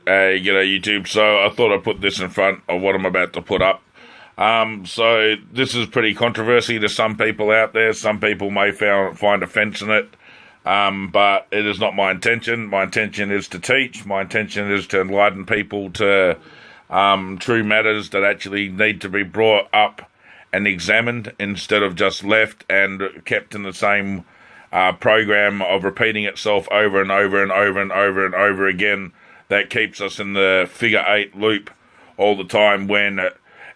YouTube. So I thought I'd put this in front of what I'm about to put up. So this is pretty controversy to some people out there. Some people may find offense in it. But it is not my intention. My intention is to teach. My intention is to enlighten people to true matters that actually need to be brought up and examined instead of just left and kept in the same program of repeating itself over and over and over and over and over again. That keeps us in the figure eight loop all the time, when,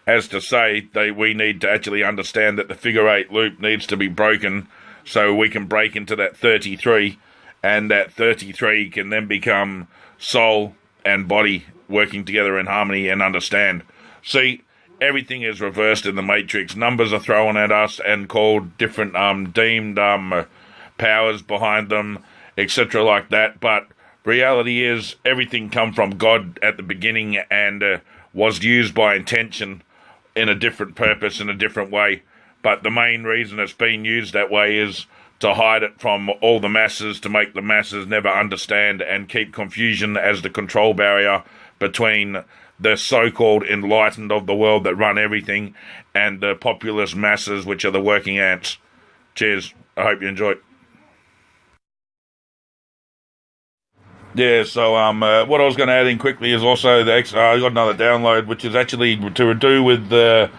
as to say, we need to actually understand that the figure eight loop needs to be broken so we can break into that 33, and that 33 can then become soul and body working together in harmony and understand. See, everything is reversed in the matrix. Numbers are thrown at us and called different deemed powers behind them, etc. like that, but reality is everything come from God at the beginning and was used by intention in a different purpose, in a different way. But the main reason it's been used that way is to hide it from all the masses, to make the masses never understand and keep confusion as the control barrier between the so-called enlightened of the world that run everything and the populist masses, which are the working ants. Cheers. I hope you enjoy it. Yeah, so what I was going to add in quickly is also I got another download, which is actually to do with the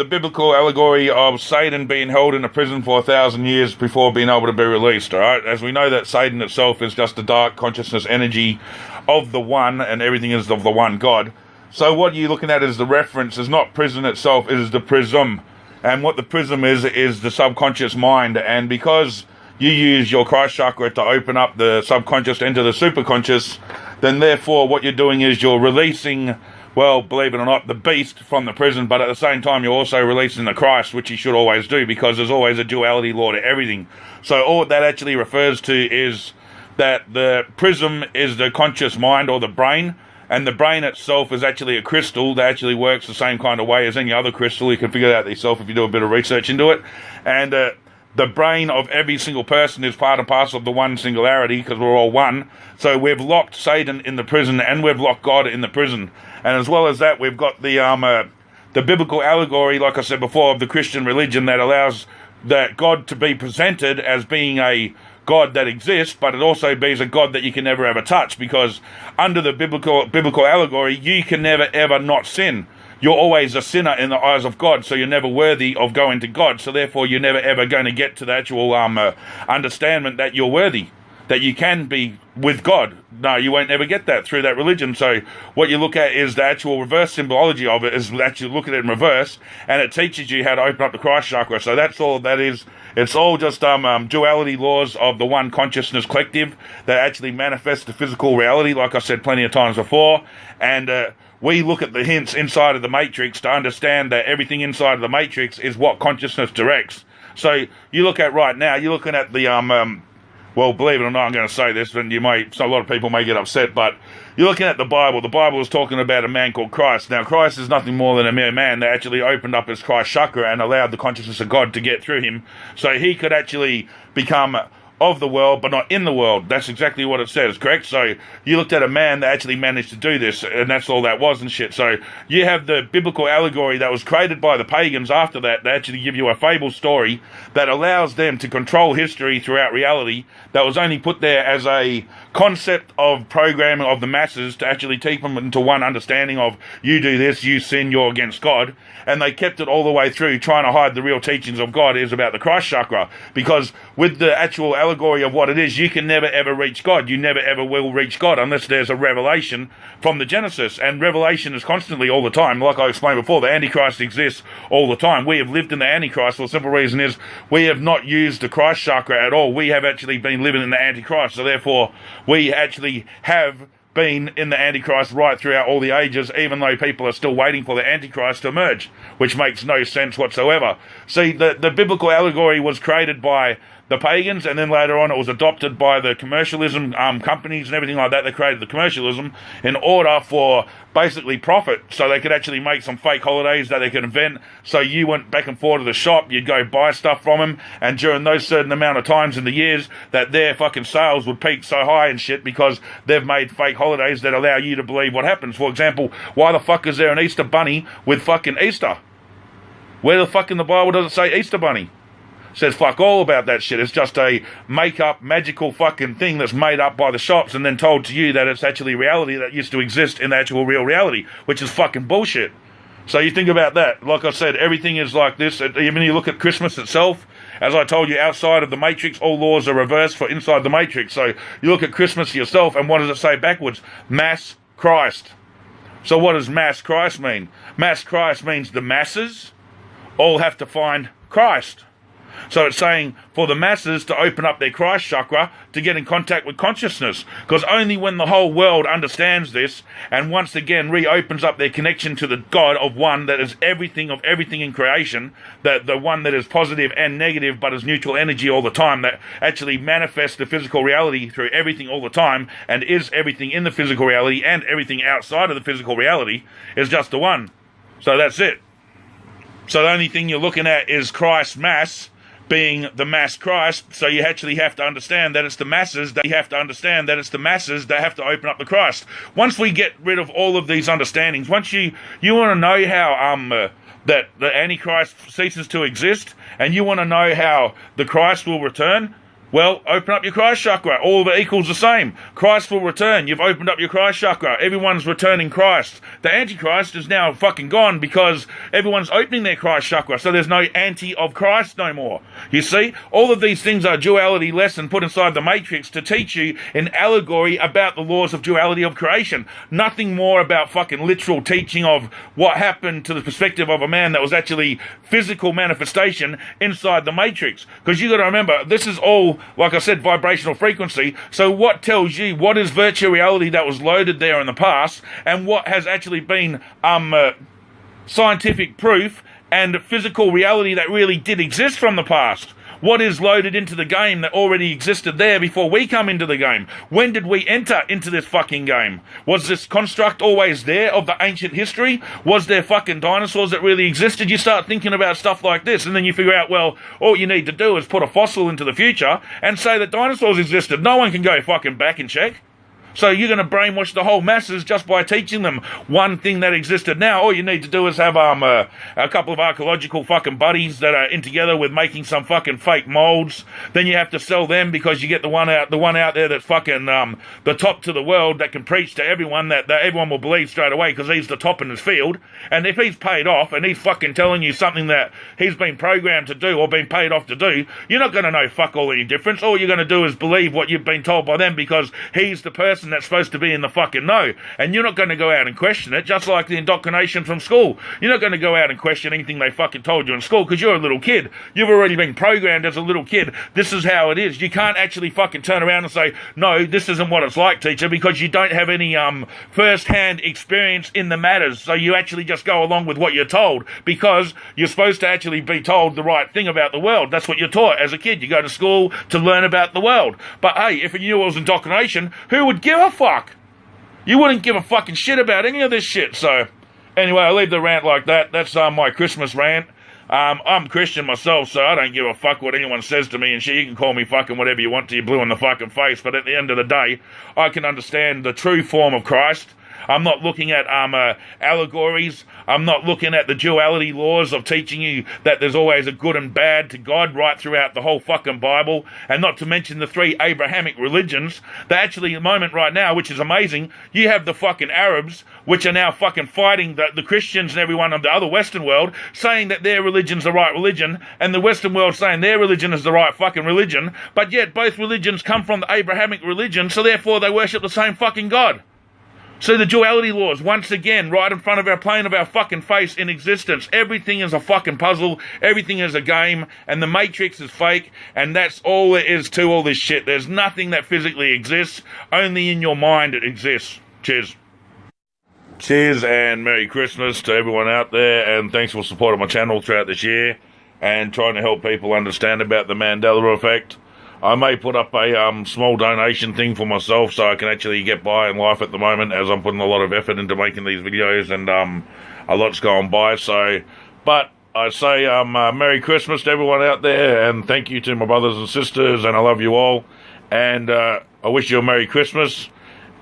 biblical allegory of Satan being held in a prison for 1,000 years before being able to be released. All right, as we know that Satan itself is just the dark consciousness energy of the one, and everything is of the one God. So what you're looking at is the reference is not prison itself; it is the prism, and what the prism is the subconscious mind, and because you use your Christ chakra to open up the subconscious into the superconscious, then therefore what you're doing is you're releasing, well, believe it or not, the beast from the prison, but at the same time you're also releasing the Christ, which you should always do, because there's always a duality law to everything. So all that actually refers to is that the prism is the conscious mind, or the brain, and the brain itself is actually a crystal that actually works the same kind of way as any other crystal. You can figure that out yourself if you do a bit of research into it. And the brain of every single person is part and parcel of the one singularity, because we're all one. So we've locked Satan in the prison, and we've locked God in the prison. And as well as that, we've got the biblical allegory, like I said before, of the Christian religion that allows that God to be presented as being a God that exists, but it also be a God that you can never ever touch, because under the biblical allegory, you can never ever not sin. You're always a sinner in the eyes of God, so you're never worthy of going to God. So therefore, you're never ever going to get to the actual understanding that you're worthy, that you can be with God. No, you won't ever get that through that religion. So what you look at is the actual reverse symbology of it, is actually look at it in reverse, and it teaches you how to open up the Christ chakra. So that's all that is. It's all just duality laws of the one consciousness collective that actually manifests the physical reality, like I said plenty of times before. And we look at the hints inside of the matrix to understand that everything inside of the matrix is what consciousness directs. So you look at right now, you're looking at the well, believe it or not, I'm going to say this, and a lot of people may get upset, but you're looking at the Bible. The Bible is talking about a man called Christ. Now, Christ is nothing more than a mere man that actually opened up his Christ chakra and allowed the consciousness of God to get through him, so he could actually become of the world, but not in the world. That's exactly what it says, correct? So you looked at a man that actually managed to do this, and that's all that was and shit. So you have the biblical allegory that was created by the pagans after that. They actually give you a fable story that allows them to control history throughout reality, that was only put there as a concept of programming of the masses to actually take them into one understanding of, you do this, you sin, you're against God. And they kept it all the way through, trying to hide the real teachings of God is about the Christ chakra. Because with the actual allegory of what it is, you can never ever reach God. You never ever will reach God unless there's a revelation from the Genesis. And revelation is constantly all the time. Like I explained before, the Antichrist exists all the time. We have lived in the Antichrist. Well, the simple reason is we have not used the Christ chakra at all. We have actually been living in the Antichrist. So therefore, we actually have been in the Antichrist right throughout all the ages, even though people are still waiting for the Antichrist to emerge, which makes no sense whatsoever. See, the biblical allegory was created by the pagans, and then later on it was adopted by the commercialism companies and everything like that. They created the commercialism in order for basically profit, so they could actually make some fake holidays that they could invent. So you went back and forth to the shop, you'd go buy stuff from them, and during those certain amount of times in the years that their fucking sales would peak so high and shit because they've made fake holidays that allow you to believe what happens. For example, why the fuck is there an Easter bunny with fucking Easter? Where the fuck in the Bible does it say Easter bunny? Says fuck all about that shit. It's just a make-up, magical fucking thing that's made up by the shops and then told to you that it's actually reality that used to exist in the actual real reality, which is fucking bullshit. So you think about that. Like I said, everything is like this. Even you look at Christmas itself, as I told you, outside of the Matrix, all laws are reversed for inside the Matrix. So you look at Christmas yourself, and what does it say backwards? Mass Christ. So what does mass Christ mean? Mass Christ means the masses all have to find Christ. So it's saying for the masses to open up their Christ chakra to get in contact with consciousness. Because only when the whole world understands this and once again reopens up their connection to the God of one that is everything of everything in creation, the one that is positive and negative but is neutral energy all the time, that actually manifests the physical reality through everything all the time and is everything in the physical reality and everything outside of the physical reality, is just the one. So that's it. So the only thing you're looking at is Christ mass being the mass Christ, so you actually have to understand that it's the masses that have to open up the Christ. Once we get rid of all of these understandings, once you want to know how that the Antichrist ceases to exist, and you want to know how the Christ will return, well, open up your Christ chakra. All of it equals the same. Christ will return. You've opened up your Christ chakra. Everyone's returning Christ. The Antichrist is now fucking gone because everyone's opening their Christ chakra. So there's no anti of Christ no more. You see? All of these things are duality lesson put inside the Matrix to teach you in allegory about the laws of duality of creation. Nothing more about fucking literal teaching of what happened to the perspective of a man that was actually physical manifestation inside the Matrix. Because you got to remember, this is all, like I said, vibrational frequency. So what tells you what is virtual reality that was loaded there in the past and what has actually been scientific proof and physical reality that really did exist from the past? What is loaded into the game that already existed there before we come into the game? When did we enter into this fucking game? Was this construct always there of the ancient history? Was there fucking dinosaurs that really existed? You start thinking about stuff like this, and then you figure out, well, all you need to do is put a fossil into the future and say that dinosaurs existed. No one can go fucking back and check. So you're going to brainwash the whole masses just by teaching them one thing that existed now. All you need to do is have a couple of archaeological fucking buddies that are in together with making some fucking fake molds. Then you have to sell them because you get the one out there that's fucking the top to the world that can preach to everyone that everyone will believe straight away because he's the top in his field. And if he's paid off and he's fucking telling you something that he's been programmed to do or been paid off to do, you're not going to know fuck all any difference. All you're going to do is believe what you've been told by them because he's the person that's supposed to be in the fucking know, and you're not going to go out and question it, just like the indoctrination from school. You're not going to go out and question anything they fucking told you in school because you're a little kid. You've already been programmed as a little kid. This is how it is. You can't actually fucking turn around and say, no, this isn't what it's like, teacher, because you don't have any first-hand experience in the matters, so you actually just go along with what you're told because you're supposed to actually be told the right thing about the world. That's what you're taught as a kid. You go to school to learn about the world. But hey, if you knew it was indoctrination, who would give a fuck? You wouldn't give a fucking shit about any of this shit. So anyway, I leave the rant like that. That's my Christmas rant. I'm Christian myself, so I don't give a fuck what anyone says to me and shit. You can call me fucking whatever you want to, you blue in the fucking face, but at the end of the day, I can understand the true form of Christ. I'm not looking at allegories. I'm not looking at the duality laws of teaching you that there's always a good and bad to God right throughout the whole fucking Bible, and not to mention the 3 Abrahamic religions. That actually, at the moment right now, which is amazing, you have the fucking Arabs, which are now fucking fighting the Christians and everyone of the other Western world, saying that their religion's the right religion, and the Western world saying their religion is the right fucking religion, but yet both religions come from the Abrahamic religion, so therefore they worship the same fucking God. So the duality laws, once again, right in front of our plane of our fucking face in existence. Everything is a fucking puzzle. Everything is a game. And the Matrix is fake. And that's all there is to all this shit. There's nothing that physically exists. Only in your mind it exists. Cheers. Cheers and Merry Christmas to everyone out there. And thanks for supporting my channel throughout this year. and trying to help people understand about the Mandela effect. I may put up a small donation thing for myself so I can actually get by in life at the moment, as I'm putting a lot of effort into making these videos, and a lot's going by. So, but I say Merry Christmas to everyone out there, and thank you to my brothers and sisters, and I love you all, and I wish you a Merry Christmas.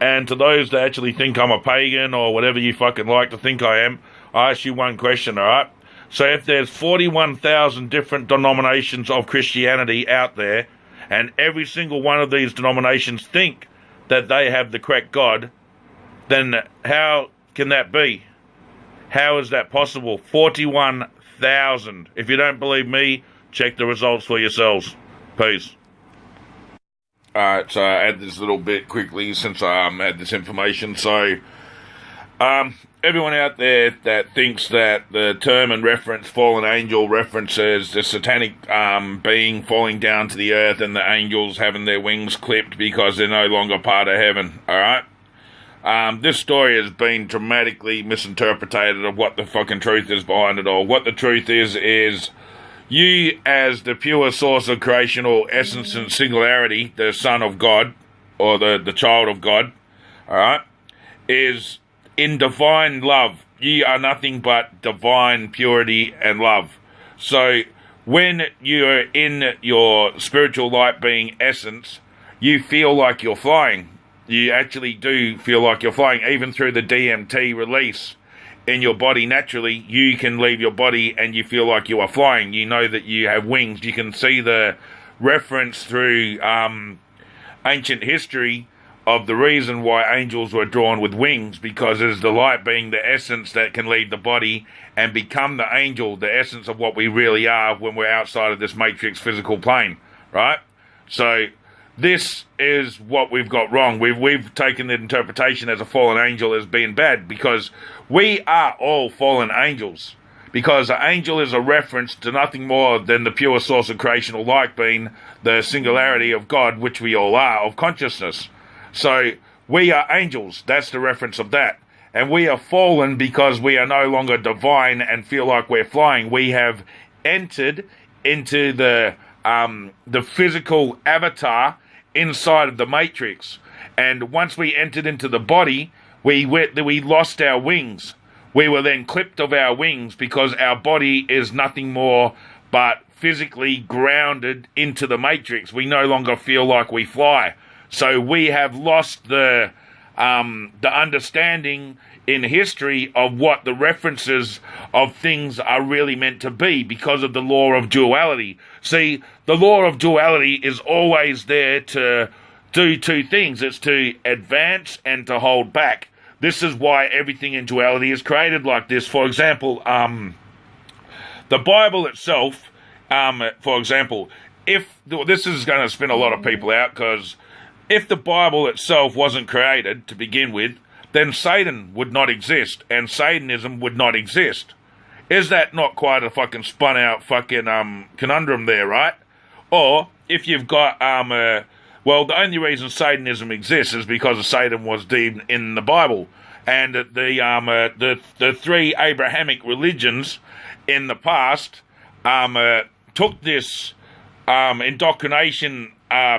And to those that actually think I'm a pagan or whatever you fucking like to think I am, I ask you one question, alright? So if there's 41,000 different denominations of Christianity out there, and every single one of these denominations think that they have the correct God, then how can that be? How is that possible? 41,000. If you don't believe me, check the results for yourselves. Peace. Alright, so I add this little bit quickly since I had this information. So, everyone out there that thinks that the term and reference fallen angel references the satanic being falling down to the earth and the angels having their wings clipped because they're no longer part of heaven, alright? This story has been dramatically misinterpreted of what the fucking truth is behind it all. What the truth is you as the pure source of creation or essence and singularity, the Son of God, or the child of God, alright, is in divine love. Ye are nothing but divine purity and love. So when you're in your spiritual light being essence, you feel like you're flying. You actually do feel like you're flying, even through the DMT release in your body. Naturally, you can leave your body and you feel like you are flying. You know that you have wings. You can see the reference through ancient history of the reason why angels were drawn with wings, because it is the light being the essence that can leave the body and become the angel, the essence of what we really are when we're outside of this matrix physical plane, right? So this is what we've got wrong. We've taken the interpretation as a fallen angel as being bad, because we are all fallen angels. Because an angel is a reference to nothing more than the pure source of creational light being the singularity of God, which we all are, of consciousness. So we are angels. That's the reference of that. And we are fallen because we are no longer divine and feel like we're flying. We have entered into the physical avatar inside of the matrix. And once we entered into the body, we lost our wings. We were then clipped of our wings because our body is nothing more but physically grounded into the matrix. We no longer feel like we fly. So we have lost the understanding in history of what the references of things are really meant to be because of the law of duality. See, the law of duality is always there to do two things. It's to advance and to hold back. This is why everything in duality is created like this. For example, the Bible itself, for example, this is going to spin a lot of people out, because if the Bible itself wasn't created to begin with, then Satan would not exist, and Satanism would not exist. Is that not quite a fucking spun out fucking conundrum there, right? Or if you've got well, the only reason Satanism exists is because Satan was deemed in the Bible, and the three Abrahamic religions in the past took this indoctrination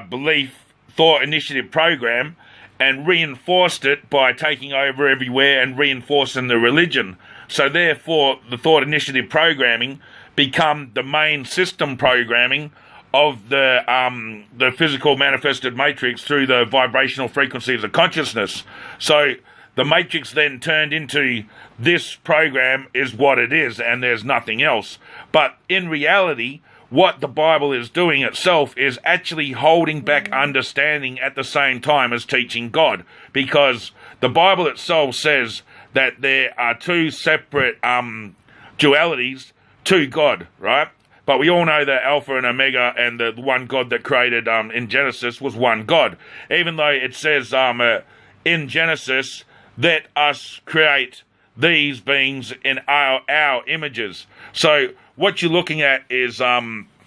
belief thought initiative program and reinforced it by taking over everywhere and reinforcing the religion. So therefore, the thought initiative programming become the main system programming of the physical manifested matrix through the vibrational frequencies of consciousness. So the matrix then turned into this program is what it is, and there's nothing else. But in reality, what the Bible is doing itself is actually holding back understanding at the same time as teaching God, because the Bible itself says that there are two separate dualities to God, right? But we all know that Alpha and Omega and the one God that created in Genesis was one God. Even though it says in Genesis, let us create these beings in our images. So what you're looking at is,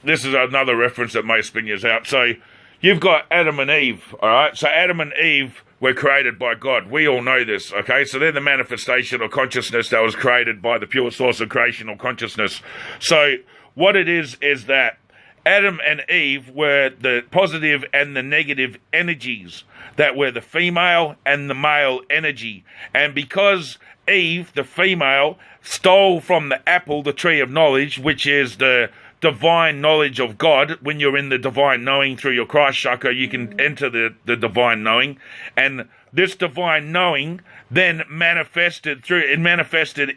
this is another reference that may spin you out. So you've got Adam and Eve, all right? So Adam and Eve were created by God. We all know this, okay? So they're the manifestation of consciousness that was created by the pure source of creation of consciousness. So what it is that Adam and Eve were the positive and the negative energies that were the female and the male energy. And because Eve, the female, stole from the apple, the tree of knowledge, which is the divine knowledge of God. When you're in the divine knowing through your Christ chakra, you can enter the divine knowing. And this divine knowing then manifested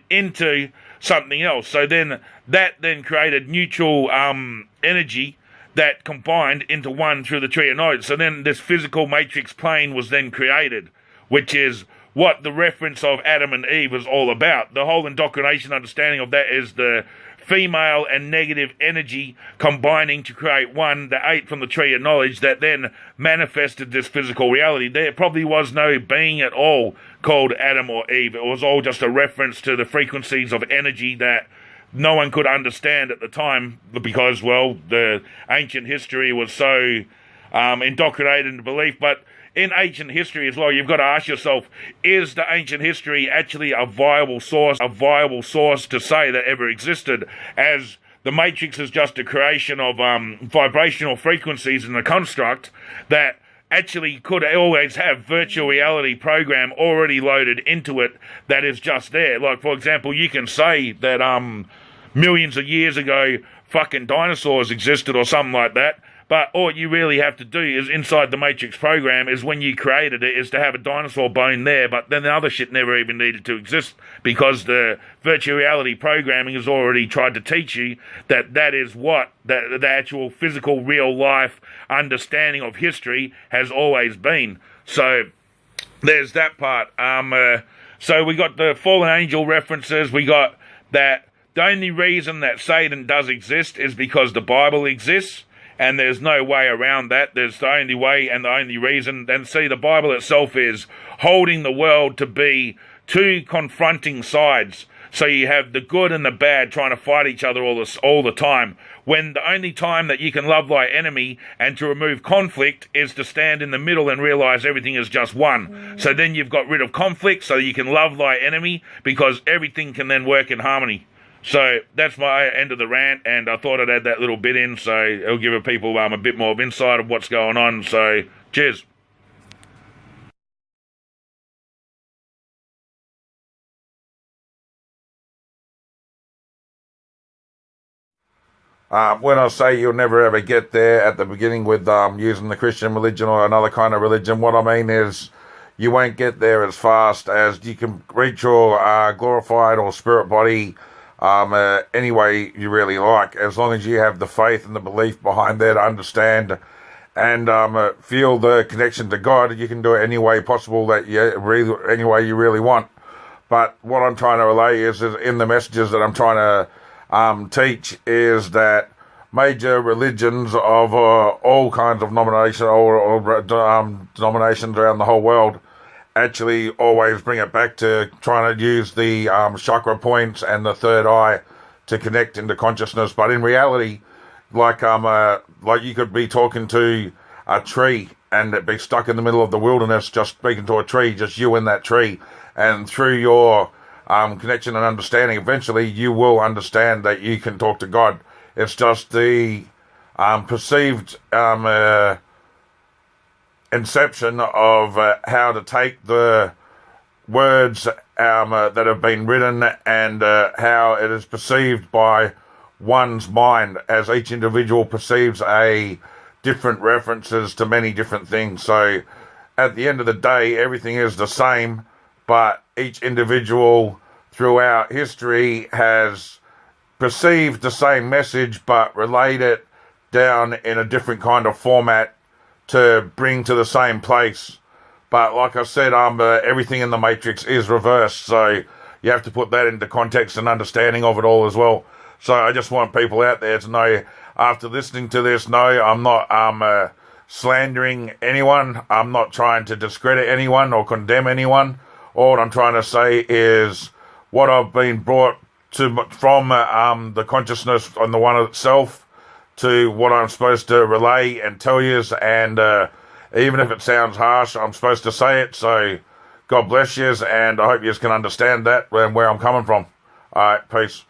into something else. So then that created neutral energy that combined into one through the tree of knowledge. So then this physical matrix plane was then created, which is what the reference of Adam and Eve was all about. The whole indoctrination understanding of that is the female and negative energy combining to create one that ate from the tree of knowledge that then manifested this physical reality. There probably was no being at all called Adam or Eve. It was all just a reference to the frequencies of energy that no one could understand at the time because, well, the ancient history was so indoctrinated into belief. But in ancient history as well, you've got to ask yourself, is the ancient history actually a viable source to say that ever existed, as the matrix is just a creation of vibrational frequencies in the construct that actually could always have virtual reality program already loaded into it that is just there. Like, for example, you can say that millions of years ago fucking dinosaurs existed or something like that, but all you really have to do is inside the matrix program is when you created it is to have a dinosaur bone there, but then the other shit never even needed to exist because the virtual reality programming has already tried to teach you that is what the actual physical real life understanding of history has always been. So there's that part. So we got the fallen angel references. We got that the only reason that Satan does exist is because the Bible exists, and there's no way around that. There's the only way and the only reason. And see, the Bible itself is holding the world to be two confronting sides. So you have the good and the bad trying to fight each other all the time, when the only time that you can love thy enemy and to remove conflict is to stand in the middle and realize everything is just one. So then you've got rid of conflict so you can love thy enemy, because everything can then work in harmony. So that's my end of the rant, and I thought I'd add that little bit in so it'll give people a bit more of insight of what's going on. So cheers. When I say you'll never ever get there at the beginning with using the Christian religion or another kind of religion, what I mean is you won't get there as fast as you can reach your glorified or spirit body any way you really like, as long as you have the faith and the belief behind there to understand and feel the connection to God. You can do it any way possible that any way you really want. But what I'm trying to relay is in the messages that I'm trying to teach is that major religions of all kinds of denominations around the whole world actually always bring it back to trying to use the chakra points and the third eye to connect into consciousness. But in reality, like you could be talking to a tree and it be stuck in the middle of the wilderness, just speaking to a tree, just you in that tree, and through your connection and understanding, eventually you will understand that you can talk to God. It's just the perceived inception of how to take the words that have been written and how it is perceived by one's mind, as each individual perceives a different references to many different things. So at the end of the day, everything is the same, but each individual throughout history has perceived the same message but relayed it down in a different kind of format to bring to the same place. But like I said, everything in the Matrix is reversed, so you have to put that into context and understanding of it all as well. So I just want people out there to know, after listening to this, no, I'm not slandering anyone. I'm not trying to discredit anyone or condemn anyone. All I'm trying to say is what I've been brought to from the consciousness on the one itself to what I'm supposed to relay and tell you, and even if it sounds harsh, I'm supposed to say it. So God bless you, and I hope you can understand that and where I'm coming from. All right, peace.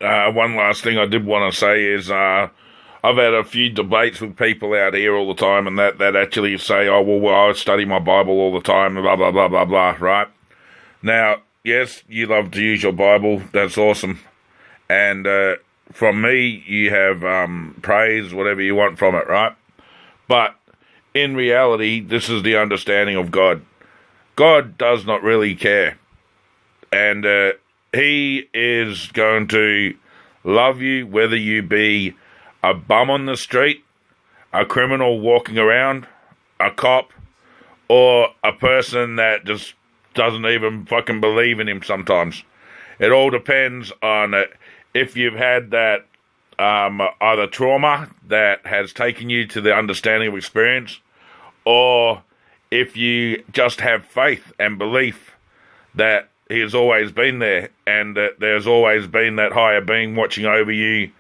one last thing I did want to say is I've had a few debates with people out here all the time, and that actually say, oh, well, I study my Bible all the time, blah, blah, blah, blah, blah, right? Now, yes, you love to use your Bible. That's awesome. And from me, you have praise, whatever you want from it, right? But in reality, this is the understanding of God. God does not really care. And he is going to love you whether you be a bum on the street, a criminal walking around, a cop, or a person that just doesn't even fucking believe in him sometimes. It all depends on if you've had that either trauma that has taken you to the understanding of experience, or if you just have faith and belief that he has always been there, and that there's always been that higher being watching over you,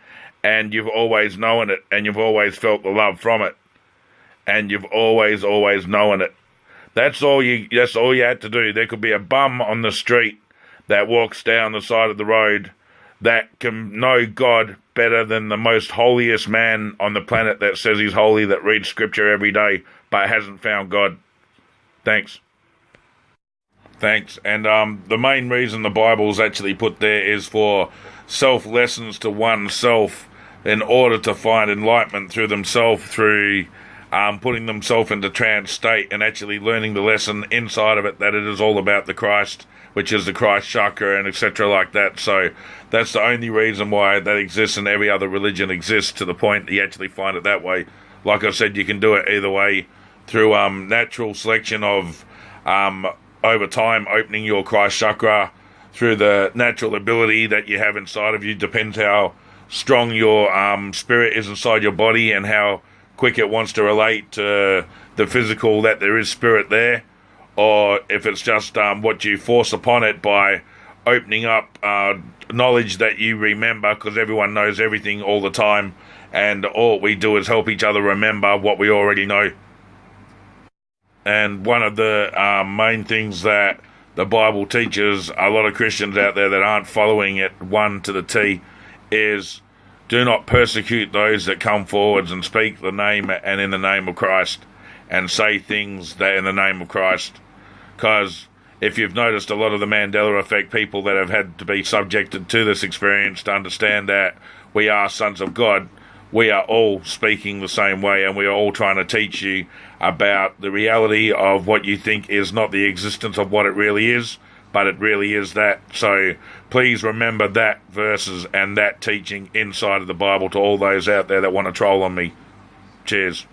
and you've always known it, and you've always felt the love from it, and you've always known it. That's all you had to do. There could be a bum on the street that walks down the side of the road that can know God better than the most holiest man on the planet that says he's holy, that reads scripture every day, but hasn't found God. Thanks. And the main reason the Bible's actually put there is for self-lessons to oneself in order to find enlightenment through themselves, through putting themselves into trance state and actually learning the lesson inside of it, that it is all about the Christ, which is the Christ chakra and etc. like that. So that's the only reason why that exists, and every other religion exists to the point that you actually find it that way. Like I said, you can do it either way, through natural selection of over time opening your Christ chakra, through the natural ability that you have inside of you. Depends how strong your spirit is inside your body and how quick it wants to relate to the physical, that there is spirit there, or if it's just what you force upon it by opening up knowledge that you remember, because everyone knows everything all the time, and all we do is help each other remember what we already know. And one of the main things that the Bible teaches a lot of Christians out there that aren't following it one to the T is, do not persecute those that come forwards and speak the name and in the name of Christ, and say things that in the name of Christ. Because if you've noticed, a lot of the Mandela effect people that have had to be subjected to this experience to understand that we are sons of God, we are all speaking the same way, and we are all trying to teach you about the reality of what you think is not the existence of what it really is, but it really is that. So please remember that verses and that teaching inside of the Bible to all those out there that want to troll on me. Cheers.